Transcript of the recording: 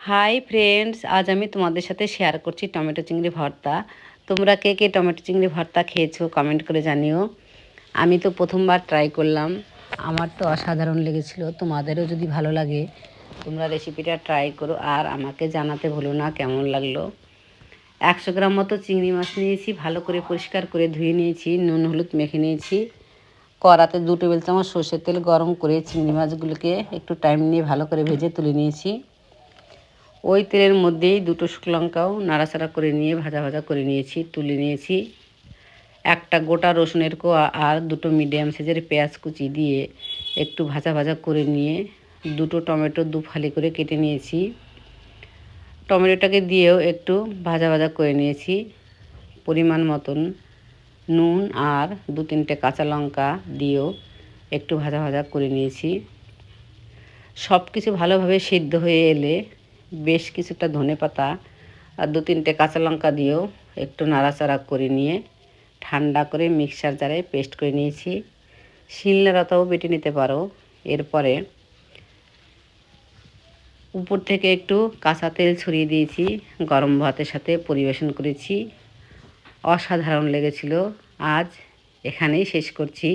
Hi friends, আজ আমি তোমাদের সাথে শেয়ার করছি টমেটো চিংড়ি ভর্তা। তোমরা কে কে টমেটো চিংড়ি ভর্তা খেয়েছো কমেন্ট করে জানিও। আমি তো প্রথমবার ট্রাই করলাম, আমার তো অসাধারণ লেগেছিলো। তোমাদেরও যদি ভালো লাগে তোমরা রেসিপিটা ট্রাই করো আর আমাকে জানাতে ভুলো না কেমন লাগলো। 100 গ্রাম মতো চিংড়ি মাছ নিয়েছি, ভালো করে পরিষ্কার করে ধুয়ে নিয়েছি, নুন হলুদ মেখে নিয়েছি। কড়াতে 2 টেবিল চামচ সর্ষের তেল গরম করে চিংড়ি মাছগুলোকে একটু টাইম নিয়ে ভালো করে ভেজে তুলে নিয়েছি। ওই তেলের মধ্যেই 2টো শুকনো লঙ্কাও নাড়াচাড়া করে নিয়ে ভাজা ভাজা করে নিয়েছি, তুলে নিয়েছি। একটা গোটা রসুনের কোয়া আর 2টো মিডিয়াম সাইজের পেঁয়াজ কুচি দিয়ে একটু ভাজা ভাজা করে নিয়ে 2টো টমেটো 2 ফালি করে কেটে নিয়েছি। টমেটোটাকে দিয়েও একটু ভাজা ভাজা করে নিয়েছি। পরিমাণ মতন নুন আর 2-3টে কাঁচা লঙ্কা দিয়েও একটু ভাজা ভাজা করে নিয়েছি। সব কিছু ভালোভাবে সিদ্ধ হয়ে এলে বেশ কিছুটা ধনেপাতা আর 2-3টে কাঁচা লঙ্কা দিয়েও একটু নাড়াচাড়া করে নিয়ে ঠান্ডা করে মিক্সার জারে পেস্ট করে নিয়েছি। শিলনোড়াতেও বেটে নিতে পারো। এরপরে উপর থেকে একটু কাঁচা তেল ছড়িয়ে দিয়েছি, গরম ভাতের সাথে পরিবেশন করেছি। অসাধারণ লেগেছিল। আজ এখানেই শেষ করছি।